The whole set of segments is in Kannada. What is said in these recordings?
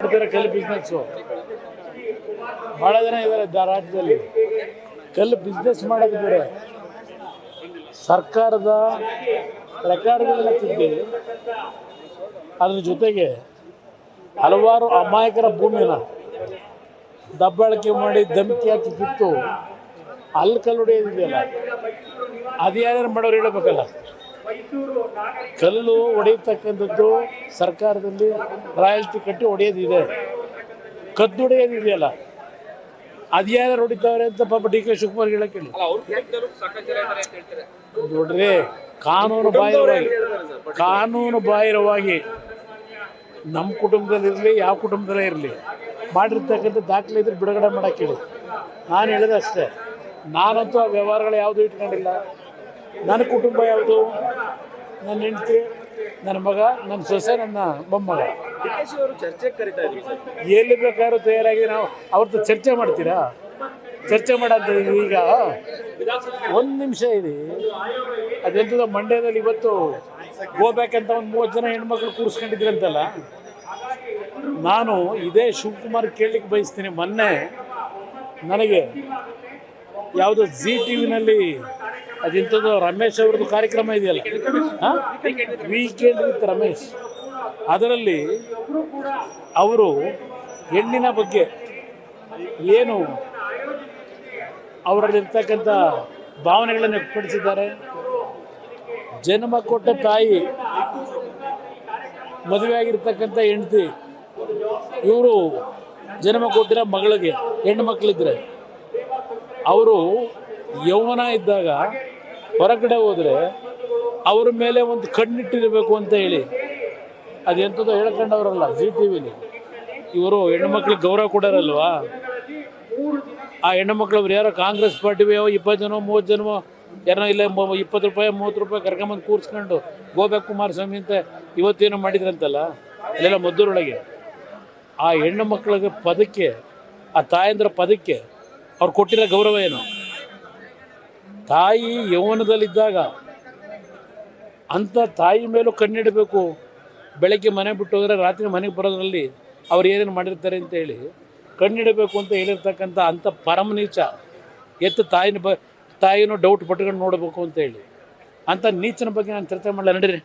ಕಲ್ಲು ಬಿಸ್ನೆಸ್ಸು ಭಾಳ ಜನ ಇದ್ದಾರೆ ರಾಜ್ಯದಲ್ಲಿ. ಕಲ್ಲು ಬಿಸ್ನೆಸ್ ಮಾಡೋದು ಬೇರೆ, ಸರ್ಕಾರದ ರೆಕಾರ್ಡ್ಗಳನ್ನ ತಿದ್ದಿ ಅದ್ರ ಜೊತೆಗೆ ಹಲವಾರು ಅಮಾಯಕರ ಭೂಮಿನ ದಬ್ಬಾಳಿಕೆ ಮಾಡಿ ಧಮಕಿ ಹಾಕಿ ಕಿತ್ತು ಅಲ್ಲಿ ಕಲ್ಲು ಹೊಡೆಯೋದಿದೆಯಲ್ಲ, ಅದು ಯಾರ್ಯಾರು ಮಾಡೋರು ಹೇಳಬೇಕಲ್ಲ. ಕಲ್ಲು ಹೊಡೆಯತಕ್ಕಂಥದ್ದು ಸರ್ಕಾರದಲ್ಲಿ ರಾಯಲ್ಟಿ ಕಟ್ಟಿ ಹೊಡೆಯೋದಿದೆ, ಕದ್ದು ಹೊಡೆಯೋದಿದೆಯಲ್ಲ ಅದು ಯಾರು ಹೊಡಿತಾವ್ರೆ ಅಂತ ಪಾಪ ಡಿ ಕೆ ಶಿವಕುಮಾರ್ ಹೇಳಕ್ಕೆ ಹೇಳಿ. ನೋಡ್ರಿ, ಕಾನೂನು ಬಾಹಿರವಾಗಿ ನಮ್ಮ ಕುಟುಂಬದಲ್ಲಿರಲಿ ಯಾವ ಕುಟುಂಬದಲ್ಲೇ ಇರಲಿ ಮಾಡಿರ್ತಕ್ಕಂಥ ದಾಖಲೆ ಇದ್ರೆ ಬಿಡುಗಡೆ ಮಾಡೋಕ್ಕೆ ಹೇಳಿ. ನಾನು ಹೇಳಿದೆ ಅಷ್ಟೇ. ನಾನಂತೂ ಆ ವ್ಯವಹಾರಗಳು ಯಾವುದೂ ಇಟ್ಕೊಂಡಿಲ್ಲ. ನನ್ನ ಕುಟುಂಬ ಯಾವುದು, ನನ್ನ ಹೆಂಡತಿ, ನನ್ನ ಮಗ, ನನ್ನ ಸೊಸೆ, ನನ್ನ ಮೊಮ್ಮಗ. ಎಲ್ಲಿ ಬೇಕಾದ್ರೂ ತಯಾರಾಗಿ ನಾವು ಅವ್ರದ್ದು ಚರ್ಚೆ ಮಾಡ್ತೀರಾ? ಚರ್ಚೆ ಮಾಡಂತ ಈಗ ಒಂದು ನಿಮಿಷ ಇದೆ. ಅದೆಂತದ ಮಂಡ್ಯದಲ್ಲಿ ಇವತ್ತು ಹೋಗ್ಬೇಕಂತ ಒಂದು 30 ಜನ ಹೆಣ್ಮಕ್ಳು ಕೂರಿಸ್ಕೊಂಡಿದ್ರಂತಲ್ಲ. ನಾನು ಇದೇ ಶಿವಕುಮಾರ್ ಕೇಳಲಿಕ್ಕೆ ಬಯಸ್ತೀನಿ. ಮೊನ್ನೆ ನನಗೆ ಯಾವುದೋ ಜಿ ಟಿ ವಿನಲ್ಲಿ ಅದೆಂಥದ್ದು ರಮೇಶ್ ಅವ್ರದ್ದು ಕಾರ್ಯಕ್ರಮ ಇದೆಯಲ್ಲ, ವೀಕೆಂಡ್ ವಿತ್ ರಮೇಶ್, ಅದರಲ್ಲಿ ಅವರು ಹೆಣ್ಣಿನ ಬಗ್ಗೆ ಏನು ಅವರಲ್ಲಿರ್ತಕ್ಕಂಥ ಭಾವನೆಗಳನ್ನು ವ್ಯಕ್ತಪಡಿಸಿದ್ದಾರೆ. ಜನ್ಮ ಕೊಟ್ಟ ತಾಯಿ, ಮದುವೆ ಆಗಿರ್ತಕ್ಕಂಥ ಹೆಂಡತಿ, ಇವರು ಜನ್ಮ ಕೊಟ್ಟಿರೋ ಮಗಳಿಗೆ ಹೆಣ್ಣು ಮಕ್ಕಳಿದ್ರೆ ಅವರು ಯೌವನ ಇದ್ದಾಗ ಹೊರಗಡೆ ಹೋದರೆ ಅವ್ರ ಮೇಲೆ ಒಂದು ಕಣ್ಣಿಟ್ಟಿರಬೇಕು ಅಂತ ಹೇಳಿ ಅದೆಂಥದ್ದು ಹೇಳ್ಕೊಂಡವ್ರಲ್ಲ ಜಿ ಟಿ ವಿಲಿ. ಇವರು ಹೆಣ್ಣುಮಕ್ಳಿಗೆ ಗೌರವ ಕೊಡೋರಲ್ವಾ? ಆ ಹೆಣ್ಣುಮಕ್ಳು ಅವ್ರು ಯಾರೋ ಕಾಂಗ್ರೆಸ್ ಪಾರ್ಟಿವೇ 20 ಜನ 30 ಜನ ಏನೋ ಇಲ್ಲ 20 ರೂಪಾಯಿ 30 ರೂಪಾಯಿ ಕರ್ಕೊಂಬಂದು ಕೂರಿಸ್ಕೊಂಡು ಗೋಬ್ಯಾಕ್ ಕುಮಾರಸ್ವಾಮಿ ಅಂತ ಇವತ್ತೇನೋ ಮಾಡಿದ್ರಂತಲ್ಲ ಅಲ್ಲೆಲ್ಲ ಮದ್ದೂರೊಳಗೆ. ಆ ಹೆಣ್ಣು ಮಕ್ಕಳಿಗೆ ಪದಕ್ಕೆ, ಆ ತಾಯಂದ್ರ ಪದಕ್ಕೆ ಅವ್ರು ಕೊಟ್ಟಿರೋ ಗೌರವ ಏನು? ತಾಯಿ ಯೌವನದಲ್ಲಿದ್ದಾಗ ಅಂಥ ತಾಯಿ ಮೇಲೂ ಕಣ್ಣಿಡಬೇಕು. ಬೆಳಗ್ಗೆ ಮನೆ ಬಿಟ್ಟು ಹೋದರೆ ರಾತ್ರಿ ಮನೆಗೆ ಬರೋದ್ರಲ್ಲಿ ಅವ್ರು ಏನೇನು ಮಾಡಿರ್ತಾರೆ ಅಂತ ಹೇಳಿ ಕಣ್ಣಿಡಬೇಕು ಅಂತ ಹೇಳಿರ್ತಕ್ಕಂಥ ಅಂಥ ಪರಮ ನೀಚ ಎತ್ತು ತಾಯಿನೂ ಡೌಟ್ ಪಟ್ಕೊಂಡು ನೋಡಬೇಕು ಅಂತ ಹೇಳಿ ಅಂಥ ನೀಚನ ಬಗ್ಗೆ ನಾನು ಚರ್ಚೆ ಮಾಡಲ್ಲ. ನಡೀರಿ,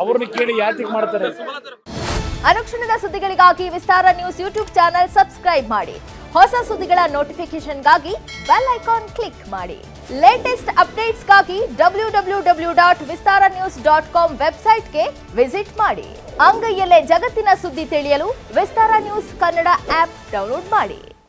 ಅವ್ರನ್ನ ಕೇಳಿ ಯಾತಿಗೆ ಮಾಡ್ತಾರೆ. ಅನುಕ್ಷಣದ ಸುದ್ದಿಗಳಿಗಾಗಿ ವಿಸ್ತಾರ ನ್ಯೂಸ್ ಯೂಟ್ಯೂಬ್ ಚಾನೆಲ್ ಸಬ್ಸ್ಕ್ರೈಬ್ ಮಾಡಿ. ಹೊಸ ಸುದ್ದಿಗಳ ನೋಟಿಫಿಕೇಶನ್ಗಾಗಿ ಬೆಲ್ ಐಕಾನ್ ಕ್ಲಿಕ್ ಮಾಡಿ. ಲೇಟೆಸ್ಟ್ ಅಪ್ಡೇಟ್ಸ್ಗಾಗಿ www.vistaranews.com ವೆಬ್ಸೈಟ್ಗೆ ವಿಸಿಟ್ ಮಾಡಿ. ಅಂಗೈಯಲ್ಲೇ ಜಗತ್ತಿನ ಸುದ್ದಿ ತಿಳಿಯಲು ವಿಸ್ತಾರ ನ್ಯೂಸ್ ಕನ್ನಡ ಆಪ್ ಡೌನ್ಲೋಡ್ ಮಾಡಿ.